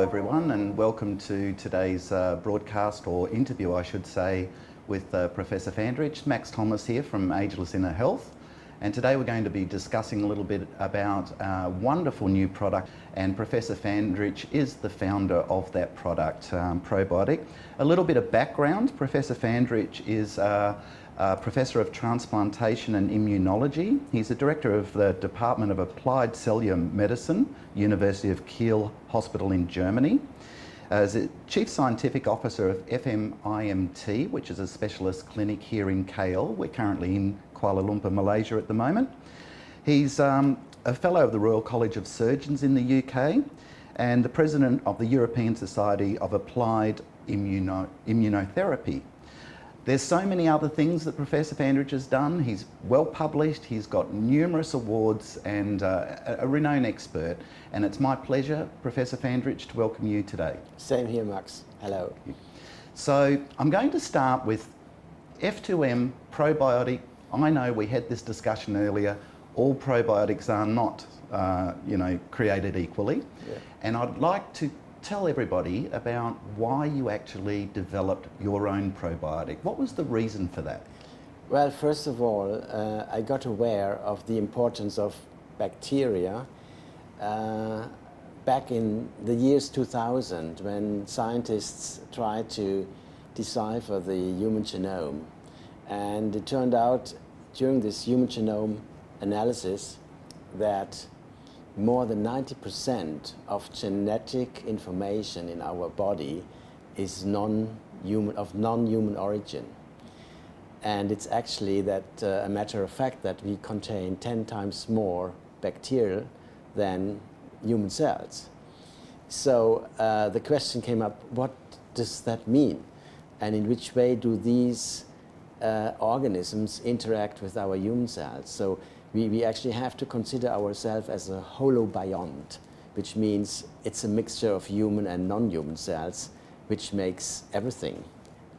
everyone, and welcome to today's broadcast, or interview I should say, with Professor Fandrich. Max Thomas here from Ageless Inner Health, and today we're going to be discussing a little bit about a wonderful new product, and Professor Fandrich is the founder of that product, Probiotic. A little bit of background: Professor Fandrich is Professor of Transplantation and Immunology. He's the Director of the Department of Applied Cellular Medicine, University of Kiel Hospital in Germany. As a Chief Scientific Officer of F2M IMT, which is a specialist clinic here in KL. We're currently in Kuala Lumpur, Malaysia at the moment. He's a Fellow of the Royal College of Surgeons in the UK and the President of the European Society of Applied Immunotherapy. There's so many other things that Professor Fandrich has done. He's well published, he's got numerous awards, and a renowned expert. And it's my pleasure, Professor Fandrich, to welcome you today. Same here, Max. Hello. So I'm going to start with F2M Probiotic. I know we had this discussion earlier. All probiotics are not, created equally. Yeah. And I'd like to tell everybody about why you actually developed your own probiotic. What was the reason for that? Well, first of all, I got aware of the importance of bacteria back in the years 2000, when scientists tried to decipher the human genome. And it turned out during this human genome analysis that more than 90% of genetic information in our body is of non-human origin. And it's actually a matter of fact that we contain 10 times more bacteria than human cells. So the question came up, what does that mean? And in which way do these organisms interact with our human cells? So we actually have to consider ourselves as a holobiont, which means it's a mixture of human and non-human cells, which makes everything.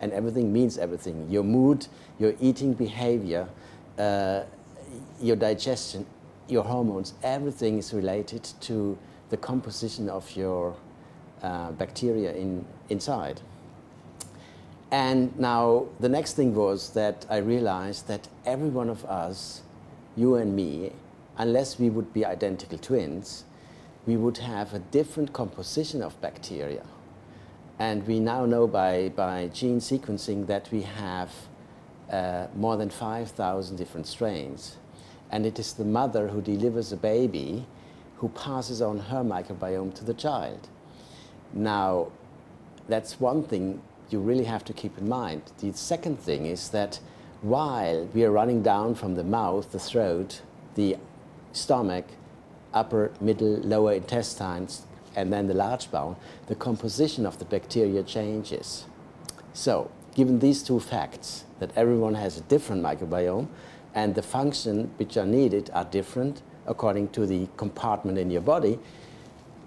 And everything means everything. Your mood, your eating behavior, your digestion, your hormones, everything is related to the composition of your bacteria inside. And now the next thing was that I realized that every one of us, you and me, unless we would be identical twins, we would have a different composition of bacteria. And we now know by gene sequencing that we have more than 5,000 different strains. And it is the mother who delivers a baby who passes on her microbiome to the child. Now, that's one thing you really have to keep in mind. The second thing is that while we are running down from the mouth, the throat, the stomach, upper, middle, lower intestines, and then the large bowel, the composition of the bacteria changes. So, given these two facts, that everyone has a different microbiome and the functions which are needed are different according to the compartment in your body,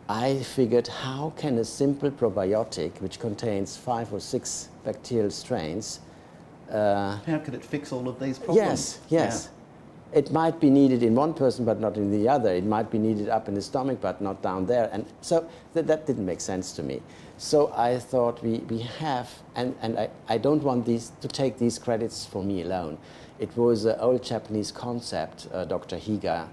I figured, how can a simple probiotic, which contains 5 or 6 bacterial strains, how could it fix all of these problems? Yes. Yeah. It might be needed in one person but not in the other. It might be needed up in the stomach but not down there. And so that didn't make sense to me. So I thought we have, and I don't want to take these credits for me alone. It was an old Japanese concept, Dr. Higa,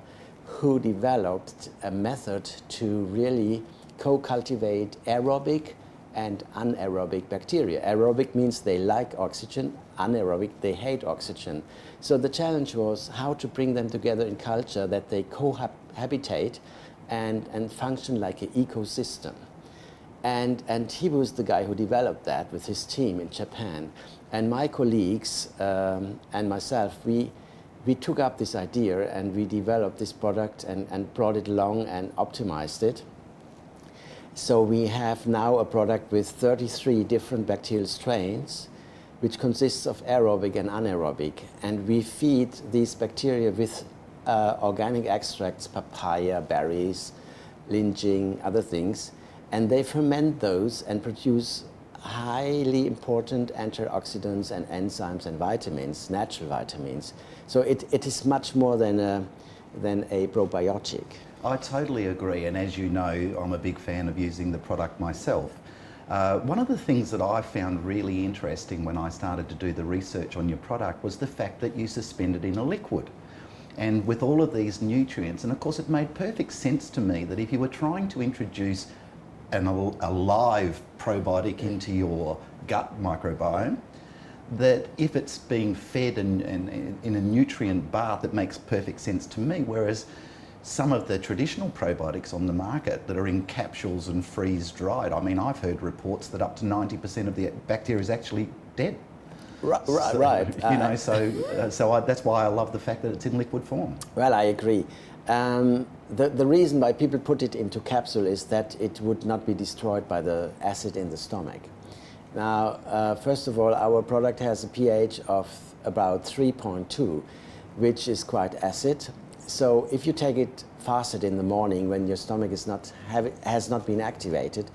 who developed a method to really co-cultivate aerobic and anaerobic bacteria. Aerobic means they like oxygen, anaerobic, they hate oxygen. So the challenge was how to bring them together in culture that they cohabitate and function like an ecosystem. And he was the guy who developed that with his team in Japan. And my colleagues and myself, we took up this idea and we developed this product and brought it along and optimized it. So we have now a product with 33 different bacterial strains, which consists of aerobic and anaerobic. And we feed these bacteria with organic extracts, papaya, berries, linging, other things. And they ferment those and produce highly important antioxidants and enzymes and vitamins, natural vitamins. So it is much more than a probiotic. I totally agree, and as you know, I'm a big fan of using the product myself. One of the things that I found really interesting when I started to do the research on your product was the fact that you suspend it in a liquid. And with all of these nutrients, and of course it made perfect sense to me that if you were trying to introduce a live probiotic into your gut microbiome, that if it's being fed in a nutrient bath, it makes perfect sense to me. Whereas some of the traditional probiotics on the market that are in capsules and freeze dried, I mean, I've heard reports that up to 90% of the bacteria is actually dead. Right. You know, that's why I love the fact that it's in liquid form. Well, I agree. The reason why people put it into capsule is that it would not be destroyed by the acid in the stomach. Now, first of all, our product has a pH of about 3.2, which is quite acid. So if you take it fasted in the morning when your stomach has not been activated,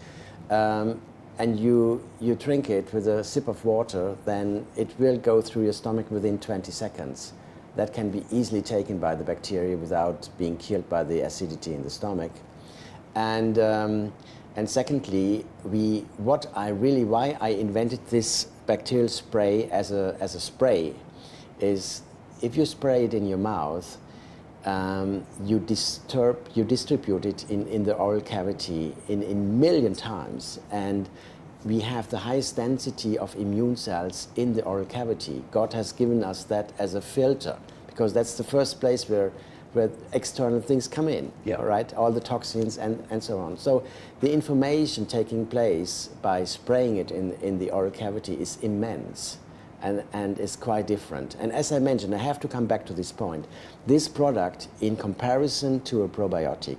and you drink it with a sip of water, then it will go through your stomach within 20 seconds. That can be easily taken by the bacteria without being killed by the acidity in the stomach. And secondly, why I invented this bacterial spray as a spray is if you spray it in your mouth, you distribute it in the oral cavity in million times, and we have the highest density of immune cells in the oral cavity. God has given us that as a filter, because that's the first place where external things come in, yeah. Right? All the toxins and so on. So the information taking place by spraying it in the oral cavity is immense. And is quite different. And as I mentioned, I have to come back to this point. This product, in comparison to a probiotic,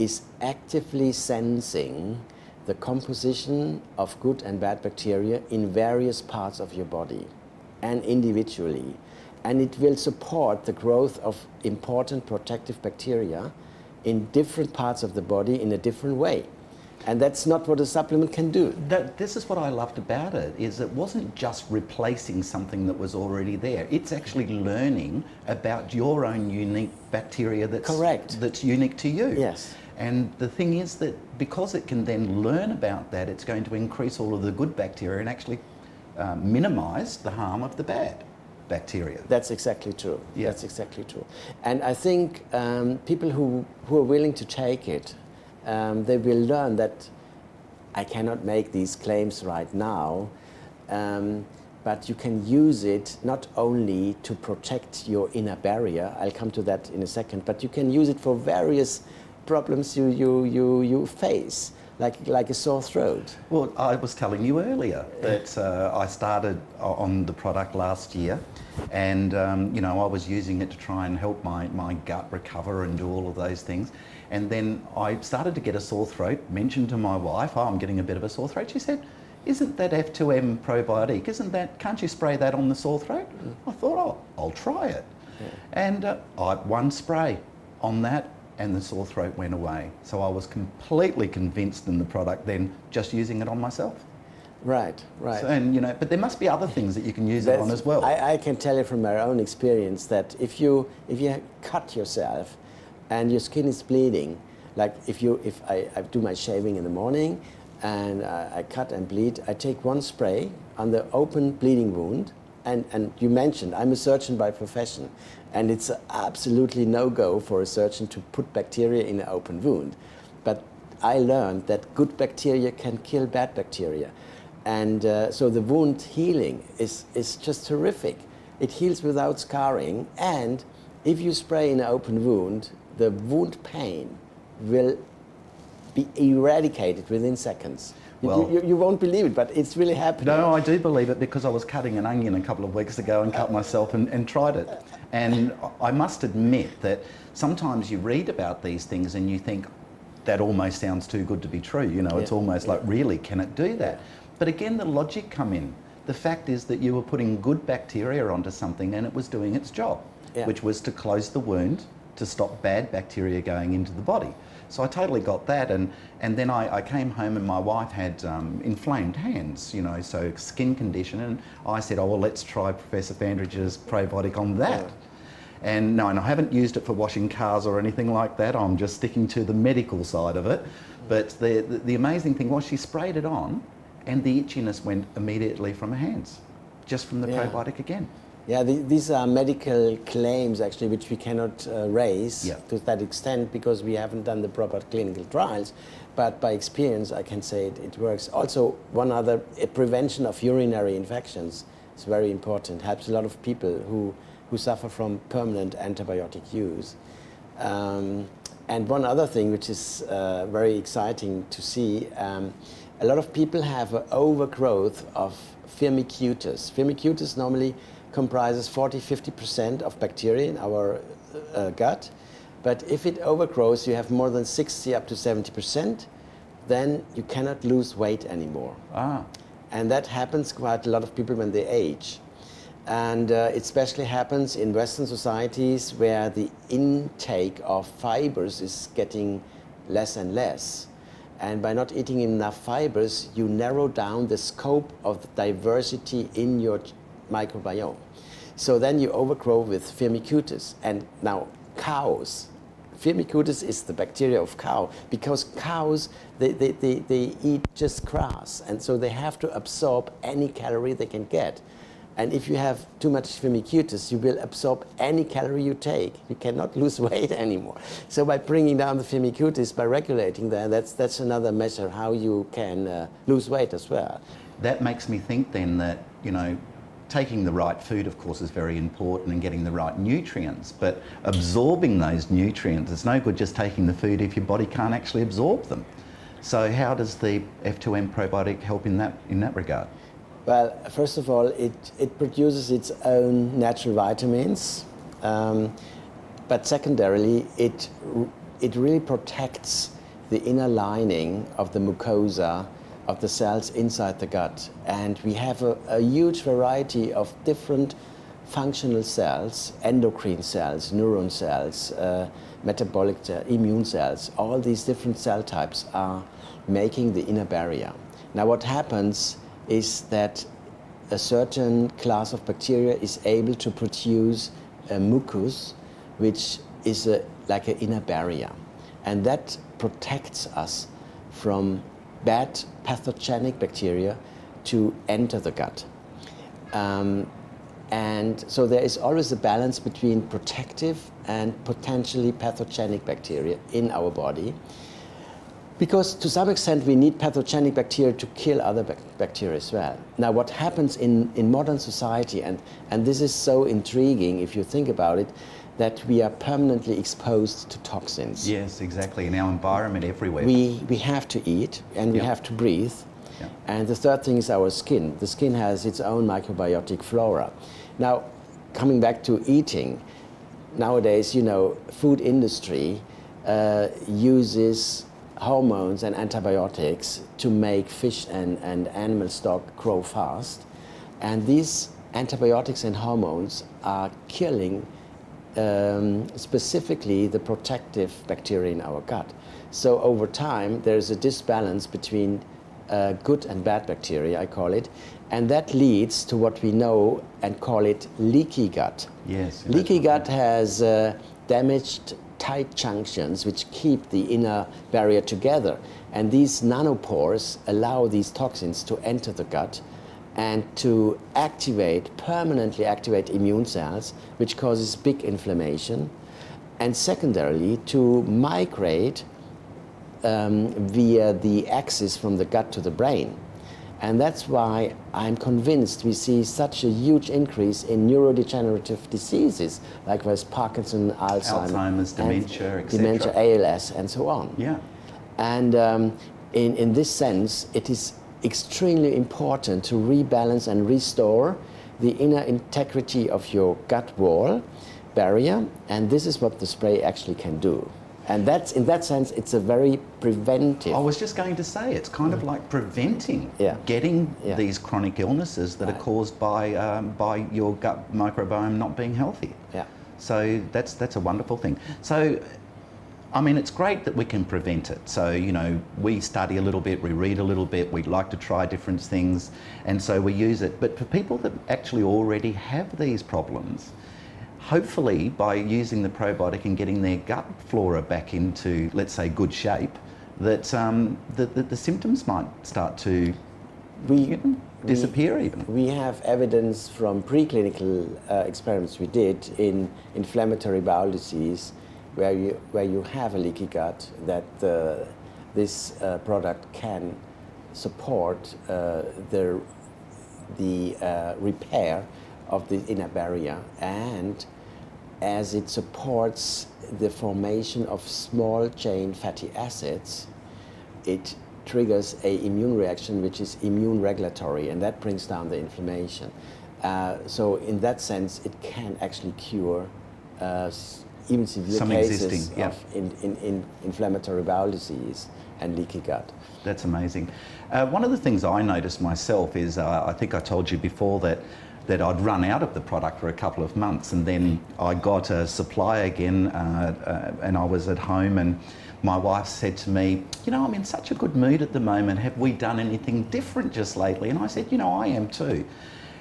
is actively sensing the composition of good and bad bacteria in various parts of your body and individually. And it will support the growth of important protective bacteria in different parts of the body in a different way. And that's not what a supplement can do. This is what I loved about it, is it wasn't just replacing something that was already there. It's actually learning about your own unique bacteria that's unique to you. Yes. And the thing is that because it can then learn about that, it's going to increase all of the good bacteria and actually minimize the harm of the bad bacteria. That's exactly true. Yeah. That's exactly true. And I think people who are willing to take it, they will learn that I cannot make these claims right now, but you can use it not only to protect your inner barrier, I'll come to that in a second, but you can use it for various problems you face, like a sore throat. Well, I was telling you earlier that I started on the product last year, and you know, I was using it to try and help my gut recover and do all of those things. And then I started to get a sore throat, mentioned to my wife, oh, I'm getting a bit of a sore throat. She said, isn't that F2M probiotic, can't you spray that on the sore throat? I thought, oh, I'll try it. Yeah. And one spray on that, and the sore throat went away. So I was completely convinced in the product then, just using it on myself. Right. So, and you know, but there must be other things that you can use it on as well. I can tell you from my own experience that if you cut yourself and your skin is bleeding, like if I do my shaving in the morning and I cut and bleed, I take one spray on the open bleeding wound, and you mentioned I'm a surgeon by profession, and it's absolutely no-go for a surgeon to put bacteria in an open wound. But I learned that good bacteria can kill bad bacteria. And so the wound healing is just terrific. It heals without scarring, and if you spray in an open wound, the wound pain will be eradicated within seconds. Well, you won't believe it, but it's really happening. No, I do believe it, because I was cutting an onion a couple of weeks ago and cut myself and tried it. And I must admit that sometimes you read about these things and you think, that almost sounds too good to be true. You know, it's almost like, really, can it do that? But again, the logic come in. The fact is that you were putting good bacteria onto something and it was doing its job, which was to close the wound, to stop bad bacteria going into the body. So I totally got that, and then I came home and my wife had inflamed hands, you know, so skin condition, and I said, oh, well, let's try Professor Fandridge's probiotic on that. And no, and I haven't used it for washing cars or anything like that. I'm just sticking to the medical side of it. But the amazing thing was she sprayed it on and the itchiness went immediately from her hands, just from the probiotic again. Yeah, these are medical claims actually which we cannot raise to that extent because we haven't done the proper clinical trials. But by experience, I can say it works. Also, one other, prevention of urinary infections is very important. Helps a lot of people who suffer from permanent antibiotic use. And one other thing which is very exciting to see, a lot of people have an overgrowth of firmicutes. Firmicutes normally comprises 40–50% of bacteria in our gut. But if it overgrows, you have more than 60 up to 70%, then you cannot lose weight anymore. And that happens quite a lot of people when they age. And it especially happens in Western societies where the intake of fibers is getting less and less. And by not eating enough fibers, you narrow down the scope of the diversity in your microbiome. So then you overgrow with firmicutes. And now cows, firmicutes is the bacteria of cow, because cows, they eat just grass, and so they have to absorb any calorie they can get. And if you have too much firmicutes, you will absorb any calorie you take. You cannot lose weight anymore. So by bringing down the firmicutes, by regulating that, that's another measure how you can lose weight as well. That makes me think then that, you know, taking the right food, of course, is very important and getting the right nutrients, but absorbing those nutrients, it's no good just taking the food if your body can't actually absorb them. So how does the F2M probiotic help in that regard? Well, first of all, it produces its own natural vitamins, but secondarily, it really protects the inner lining of the mucosa of the cells inside the gut. And we have a huge variety of different functional cells, endocrine cells, neuron cells, metabolic immune cells. All these different cell types are making the inner barrier. Now what happens is that a certain class of bacteria is able to produce a mucus, which is like an inner barrier. And that protects us from bad pathogenic bacteria to enter the gut. And so there is always a balance between protective and potentially pathogenic bacteria in our body. Because to some extent we need pathogenic bacteria to kill other bacteria as well. Now what happens in modern society, and this is so intriguing if you think about it, that we are permanently exposed to toxins. Yes, exactly, in our environment everywhere. We have to eat and we have to breathe. And the third thing is our skin. The skin has its own microbiotic flora. Now, coming back to eating, nowadays, you know, food industry uses hormones and antibiotics to make fish and animal stock grow fast. And these antibiotics and hormones are killing specifically the protective bacteria in our gut. So over time, there's a disbalance between good and bad bacteria, I call it, and that leads to what we know and call it leaky gut. Yes. Leaky gut has damaged tight junctions which keep the inner barrier together, and these nanopores allow these toxins to enter the gut and to permanently activate immune cells, which causes big inflammation, and secondarily to migrate via the axis from the gut to the brain. And that's why I'm convinced we see such a huge increase in neurodegenerative diseases, like Parkinson, Alzheimer's, dementia, etc. Dementia, ALS, and so on. Yeah. And in this sense, it is extremely important to rebalance and restore the inner integrity of your gut wall barrier, and this is what the spray actually can do. And that's, in that sense, it's a very preventive. I was just going to say, it's kind of like preventing getting these chronic illnesses that are caused by your gut microbiome not being healthy. Yeah. So that's a wonderful thing. So, I mean, it's great that we can prevent it. So, you know, we study a little bit, we read a little bit, we like to try different things, and so we use it. But for people that actually already have these problems, hopefully by using the probiotic and getting their gut flora back into, let's say, good shape, that the symptoms might start to disappear even. We have evidence from preclinical experiments we did in inflammatory bowel disease where you have a leaky gut that this product can support the repair of the inner barrier, and as it supports the formation of small chain fatty acids, it triggers an immune reaction which is immune regulatory, and that brings down the inflammation. So in that sense, it can actually cure even severe cases of inflammatory bowel disease and leaky gut. That's amazing. One of the things I noticed myself is, I think I told you before that I'd run out of the product for a couple of months, and then I got a supply again, and I was at home, and my wife said to me, you know, I'm in such a good mood at the moment, have we done anything different just lately? And I said, you know, I am too.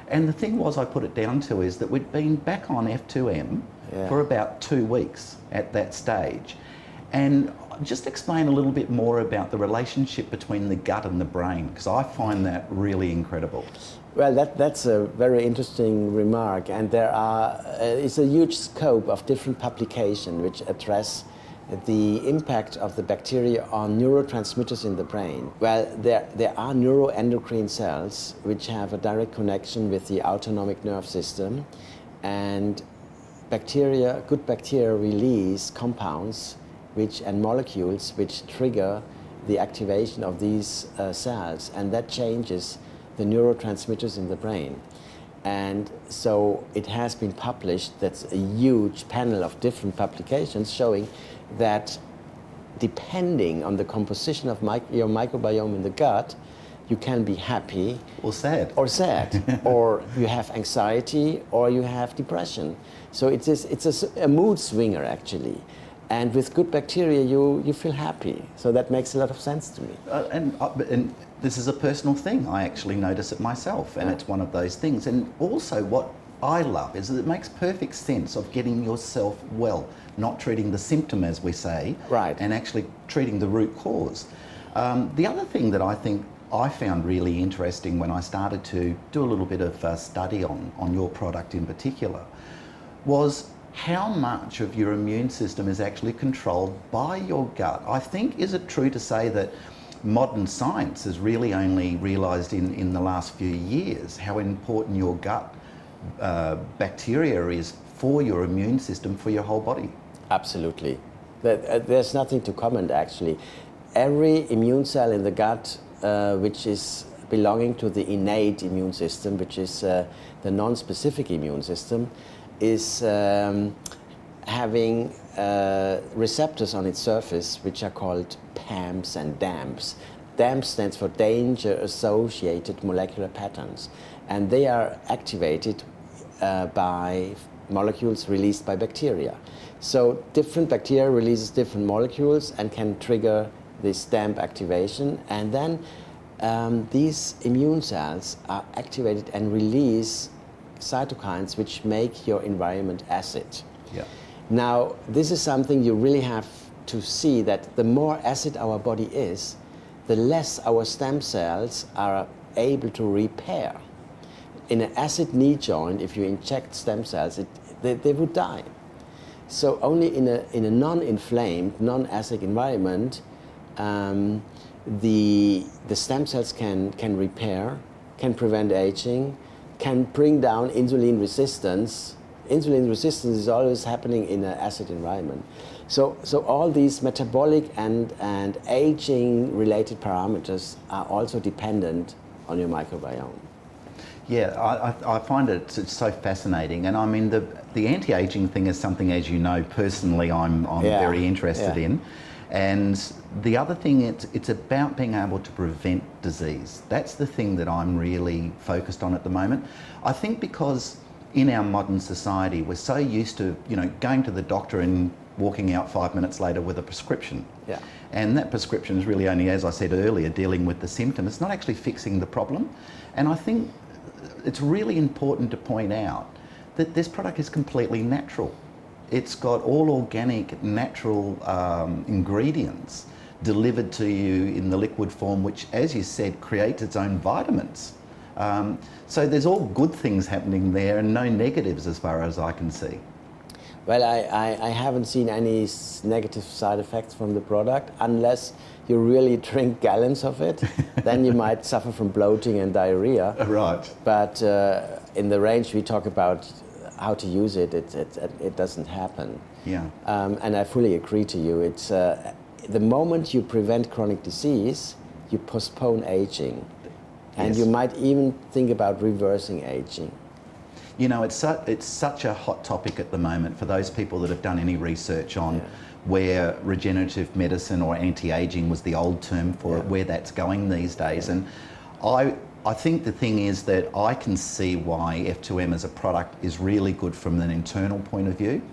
And the thing was, I put it down to is that we'd been back on F2M for about 2 weeks at that stage. And just explain a little bit more about the relationship between the gut and the brain, because I find that really incredible. Well, that's a very interesting remark, and there is a huge scope of different publications which address the impact of the bacteria on neurotransmitters in the brain. Well, there are neuroendocrine cells which have a direct connection with the autonomic nerve system, and good bacteria release compounds and molecules which trigger the activation of these cells, and that changes the neurotransmitters in the brain. And so it has been published, that's a huge panel of different publications showing that depending on the composition of your microbiome in the gut, you can be happy or sad, or you have anxiety, or you have depression. So it's a mood swinger actually. And with good bacteria, you feel happy. So that makes a lot of sense to me. And this is a personal thing. I actually notice it myself, and it's one of those things. And also what I love is that it makes perfect sense of getting yourself well, not treating the symptom, as we say, and actually treating the root cause. The other thing that I think I found really interesting when I started to do a little bit of study on your product in particular was how much of your immune system is actually controlled by your gut. I think, is it true to say that modern science has really only realised in the last few years how important your gut bacteria is for your immune system, for your whole body? Absolutely. There's nothing to comment actually. Every immune cell in the gut which is belonging to the innate immune system, which is the non-specific immune system, is having receptors on its surface which are called PAMs and DAMPs. DAMPs stands for danger associated molecular patterns, and they are activated by molecules released by bacteria. So different bacteria releases different molecules and can trigger this DAMP activation, and then these immune cells are activated and release cytokines which make your environment acid. Now, this is something you really have to see, that the more acid our body is, the less our stem cells are able to repair. In an acid knee joint, if you inject stem cells, they would die. So only in a non-inflamed, non-acid environment, the stem cells can repair, can prevent aging, can bring down insulin resistance. Insulin resistance is always happening in an acid environment. So all these metabolic and aging related parameters are also dependent on your microbiome. Yeah, I find it's so fascinating, and I mean the anti-aging thing is something, as you know, personally I'm very interested in. And the other thing, it's about being able to prevent disease. That's the thing that I'm really focused on at the moment. I think because in our modern society, we're so used to, going to the doctor and walking out 5 minutes later with a prescription. And that prescription is really only, as I said earlier, dealing with the symptom. It's not actually fixing the problem. And I think it's really important to point out that this product is completely natural. It's got all organic, natural ingredients delivered to you in the liquid form, which, as you said, creates its own vitamins. So there's all good things happening there and no negatives as far as I can see. Well, I haven't seen any negative side effects from the product unless you really drink gallons of it. Then you might suffer from bloating and diarrhea. Right. But in the range we talk about how to use it, it doesn't happen. Yeah. And I fully agree to you. It's the moment you prevent chronic disease, you postpone aging. And Yes. you might even think about reversing aging. You know, it's such a hot topic at the moment for those people that have done any research on where regenerative medicine or anti-aging was the old term for it, where that's going these days. And I think the thing is that I can see why F2M as a product is really good from an internal point of view.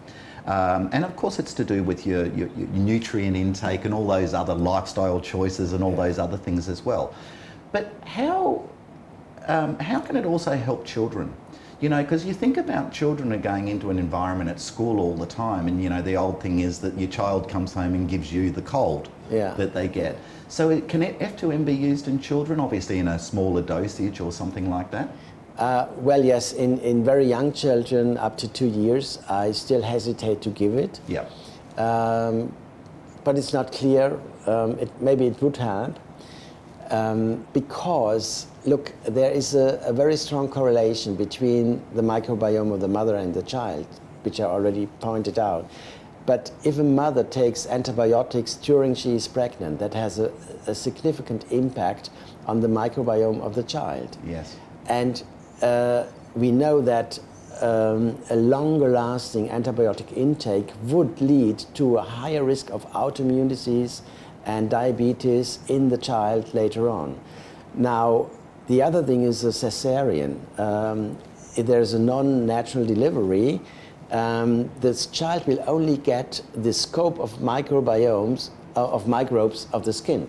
And of course it's to do with your nutrient intake and all those other lifestyle choices and all those other things as well. But how can it also help children? You know, because you think about children are going into an environment at school all the time, and you know the old thing is that your child comes home and gives you the cold that they get. So can F2M be used in children, obviously in a smaller dosage or something like that? Well, yes, in very young children, up to 2 years, I still hesitate to give it. Yeah. But it's not clear. Maybe it would help. Because, look, there is a very strong correlation between the microbiome of the mother and the child, which I already pointed out. But if a mother takes antibiotics during she is pregnant, that has a significant impact on the microbiome of the child. Yes. And we know that a longer-lasting antibiotic intake would lead to a higher risk of autoimmune disease and diabetes in the child later on. Now, the other thing is a cesarean. If there's a non-natural delivery, this child will only get the scope of microbiomes, of microbes of the skin.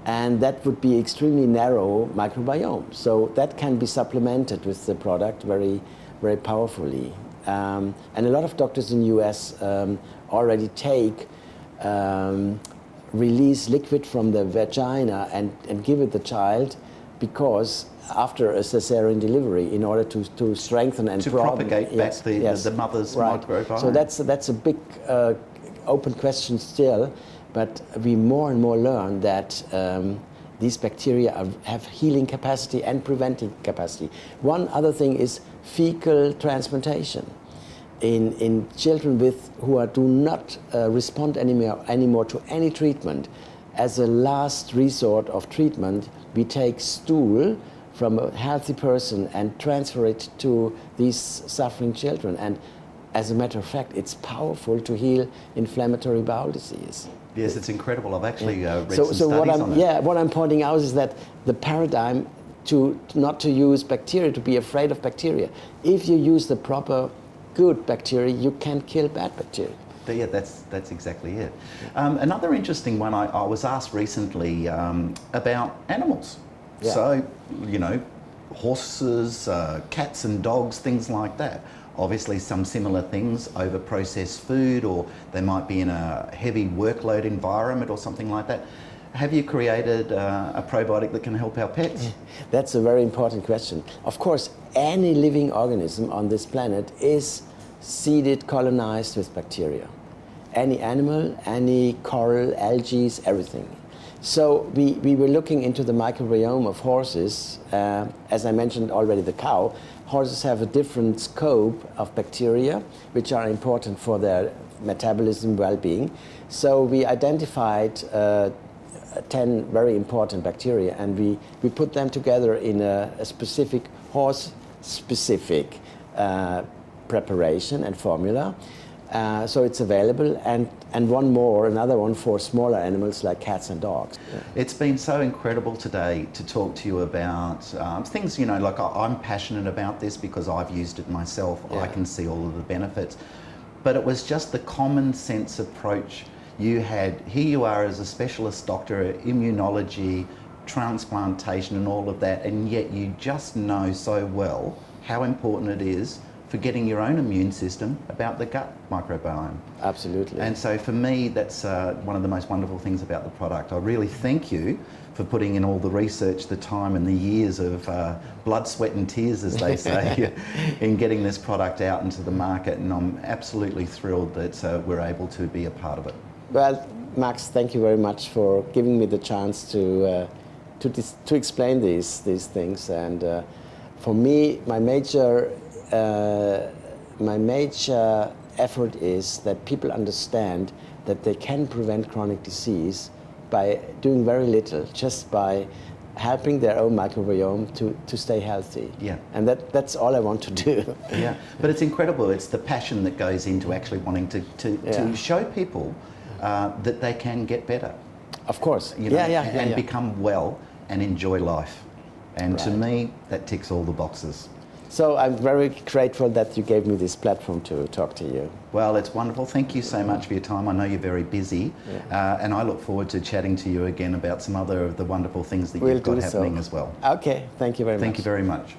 And that would be extremely narrow microbiome. So that can be supplemented with the product very, very powerfully. And a lot of doctors in the US already take release liquid from the vagina and give it the child, because after a cesarean delivery, in order to strengthen and propagate back the mother's microbiome. So that's a big open question still, but we more and more learn that these bacteria have healing capacity and preventing capacity. One other thing is fecal transplantation. In children who do not respond anymore to any treatment, as a last resort of treatment, we take stool from a healthy person and transfer it to these suffering children. And as a matter of fact, it's powerful to heal inflammatory bowel disease. Yes, it's incredible. I've actually read some studies on it. Yeah, what I'm pointing out is that the paradigm not to use bacteria, to be afraid of bacteria. If you use the proper good bacteria, you can kill bad bacteria. Yeah, that's exactly it. Another interesting one, I was asked recently about animals. Yeah. So, you know, horses, cats and dogs, things like that. Obviously some similar things, over processed food, or they might be in a heavy workload environment or something like that. Have you created a probiotic that can help our pets? That's a very important question. Of course, any living organism on this planet is seeded, colonized with bacteria. Any animal, any coral, algae, everything. So we were looking into the microbiome of horses. As I mentioned already, the cow. Horses have a different scope of bacteria, which are important for their metabolism, well-being. So we identified 10 very important bacteria, and we put them together in a specific horse-specific preparation and formula. So it's available, and another one for smaller animals like cats and dogs. Yeah. It's been so incredible today to talk to you about things, you know, like I'm passionate about this because I've used it myself. Yeah. I can see all of the benefits. But it was just the common sense approach you had. Here you are as a specialist doctor, immunology, transplantation and all of that, and yet you just know so well how important it is forgetting your own immune system about the gut microbiome. Absolutely. And so for me, that's one of the most wonderful things about the product. I really thank you for putting in all the research, the time and the years of blood, sweat and tears, as they say, in getting this product out into the market. And I'm absolutely thrilled that we're able to be a part of it. Well, Max, thank you very much for giving me the chance to explain these things. And for me, my major effort is that people understand that they can prevent chronic disease by doing very little, just by helping their own microbiome to stay healthy. Yeah. And that's all I want to do. Yeah, but it's incredible. It's the passion that goes into actually wanting to show people that they can get better. Of course. You know, and become well and enjoy life. And to me, that ticks all the boxes. So I'm very grateful that you gave me this platform to talk to you. Well, it's wonderful. Thank you so much for your time. I know you're very busy, and I look forward to chatting to you again about some other of the wonderful things that you've got happening as well. Okay, thank you very much. Thank you very much.